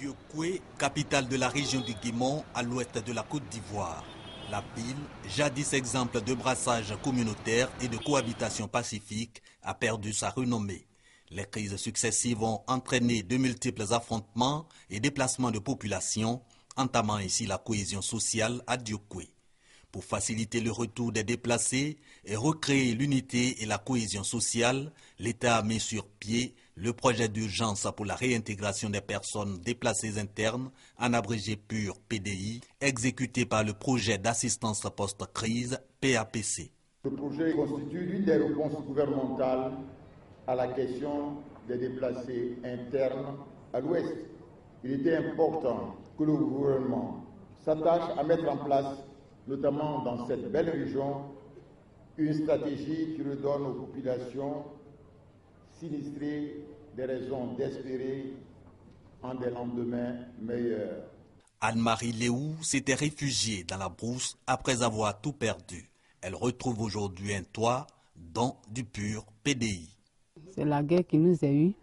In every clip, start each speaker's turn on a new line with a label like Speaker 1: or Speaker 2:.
Speaker 1: Dieukwé, capitale de la région du Guémon, à l'ouest de la Côte d'Ivoire. La Pile, jadis exemple de brassage communautaire et de cohabitation pacifique, a perdu sa renommée. Les crises successives ont entraîné de multiples affrontements et déplacements de population, entamant ainsi la cohésion sociale à Dieukwé. Pour faciliter le retour des déplacés et recréer l'unité et la cohésion sociale, l'État a mis sur pied le projet d'urgence pour la réintégration des personnes déplacées internes, en abrégé PUR PDI, exécuté par le projet d'assistance post-crise PAPC.
Speaker 2: Ce projet constitue l'une des réponses gouvernementales à la question des déplacés internes à l'Ouest. Il était important que le gouvernement s'attache à mettre en place, notamment dans cette belle région, une stratégie qui redonne aux populations sinistrées des raisons d'espérer en des lendemains meilleurs.
Speaker 1: Anne-Marie Léou s'était réfugiée dans la brousse après avoir tout perdu. Elle retrouve aujourd'hui un toit, don du PUR PDI.
Speaker 3: C'est la guerre qui nous a eus.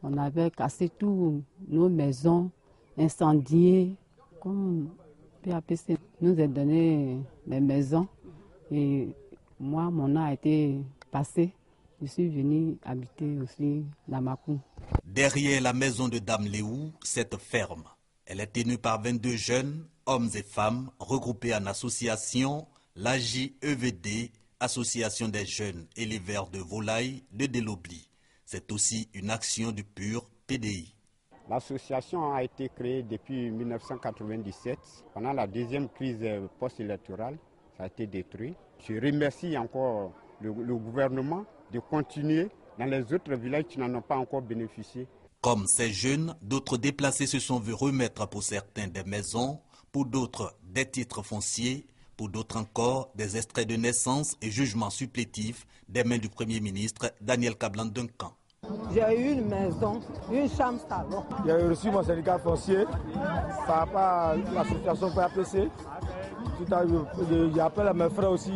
Speaker 3: On avait cassé toutes nos maisons, incendiées, comme PAPC nous a donné les maisons et moi, mon nom a été passé. Je suis venu habiter aussi la Macou.
Speaker 1: Derrière la maison de Dame Léou, cette ferme. Elle est tenue par 22 jeunes, hommes et femmes, regroupés en association, l'AJEVD, Association des jeunes éleveurs de volailles de Delobli. C'est aussi une action du PUR PDI.
Speaker 4: L'association a été créée depuis 1997. Pendant la deuxième crise post-électorale, ça a été détruit. Je remercie encore le gouvernement de continuer dans les autres villages qui n'en ont pas encore bénéficié.
Speaker 1: Comme ces jeunes, d'autres déplacés se sont vus remettre pour certains des maisons, pour d'autres des titres fonciers, pour d'autres encore des extraits de naissance et jugements supplétifs des mains du Premier ministre Daniel Kablan-Duncan.
Speaker 5: J'ai eu une maison, une chambre salon.
Speaker 6: J'ai reçu mon syndicat foncier par rapport à l'association PAPC. J'appelle à mes frères aussi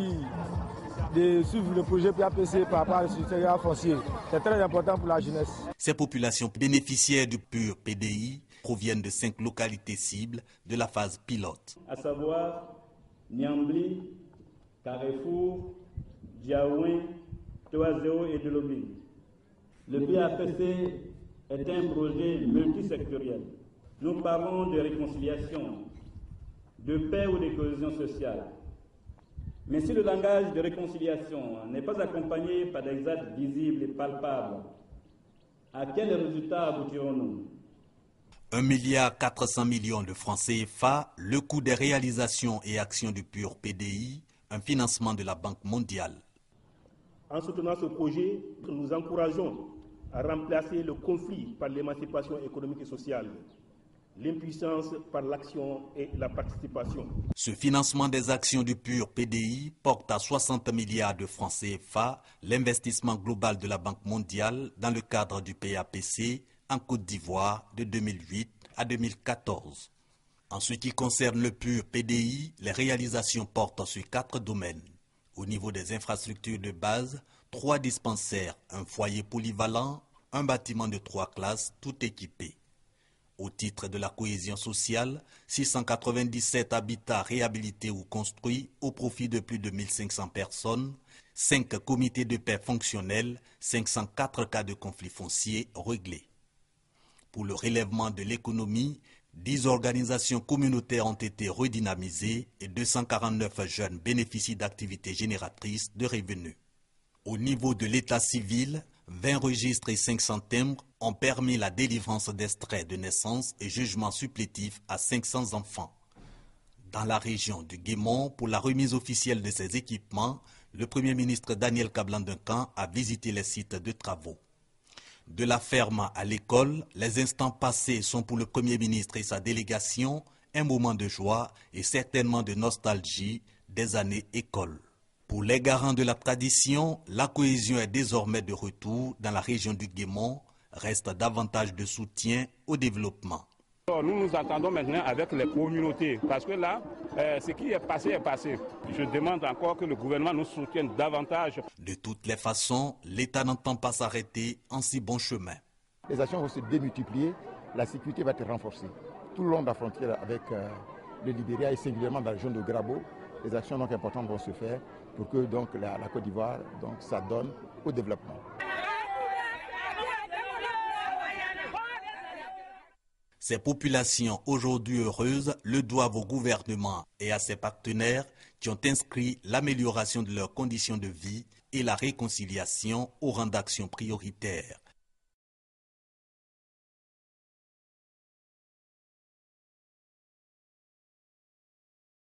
Speaker 6: de suivre le projet PAPC par rapport à syndicat foncier. C'est très important pour la jeunesse.
Speaker 1: Ces populations bénéficiaires du PUR PDI proviennent de 5 localités cibles de la phase pilote.
Speaker 7: À savoir Niambli, Carrefour, Diaouin, Toazéo et Delobli. Le PAPC est un projet multisectoriel. Nous parlons de réconciliation, de paix ou de cohésion sociale. Mais si le langage de réconciliation n'est pas accompagné par des actes visibles et palpables, à quel résultat aboutirons-nous?
Speaker 1: 1,4 milliard de francs CFA, le coût des réalisations et actions du PUR PDI, un financement de la Banque mondiale.
Speaker 8: En soutenant ce projet, nous encourageons à remplacer le conflit par l'émancipation économique et sociale, l'impuissance par l'action et la participation.
Speaker 1: Ce financement des actions du PUR PDI porte à 60 milliards de francs CFA l'investissement global de la Banque mondiale dans le cadre du PAPC en Côte d'Ivoire de 2008 à 2014. En ce qui concerne le PUR PDI, les réalisations portent sur 4 domaines. Au niveau des infrastructures de base, 3 dispensaires, un foyer polyvalent, un bâtiment de 3 classes, tout équipé. Au titre de la cohésion sociale, 697 habitats réhabilités ou construits au profit de plus de 1500 personnes, 5 comités de paix fonctionnels, 504 cas de conflits fonciers réglés. Pour le relèvement de l'économie, 10 organisations communautaires ont été redynamisées et 249 jeunes bénéficient d'activités génératrices de revenus. Au niveau de l'état civil, 20 registres et 500 timbres ont permis la délivrance d'extraits de naissance et jugements supplétifs à 500 enfants. Dans la région du Guémon, pour la remise officielle de ces équipements, le Premier ministre Daniel Kablan-Duncan a visité les sites de travaux. De la ferme à l'école, les instants passés sont pour le Premier ministre et sa délégation un moment de joie et certainement de nostalgie des années école. Pour les garants de la tradition, la cohésion est désormais de retour dans la région du Guémon, reste davantage de soutien au développement.
Speaker 9: Nous nous attendons maintenant avec les communautés parce que là, ce qui est passé est passé. Je demande encore que le gouvernement nous soutienne davantage.
Speaker 1: De toutes les façons, l'État n'entend pas s'arrêter en si bon chemin.
Speaker 2: Les actions vont se démultiplier la sécurité va être renforcée tout le long de la frontière avec le Libéria et singulièrement dans la région de Grabo. Les actions donc importantes vont se faire pour que donc la Côte d'Ivoire s'adonne au développement.
Speaker 1: Ces populations aujourd'hui heureuses le doivent au gouvernement et à ses partenaires qui ont inscrit l'amélioration de leurs conditions de vie et la réconciliation au rang d'action prioritaire.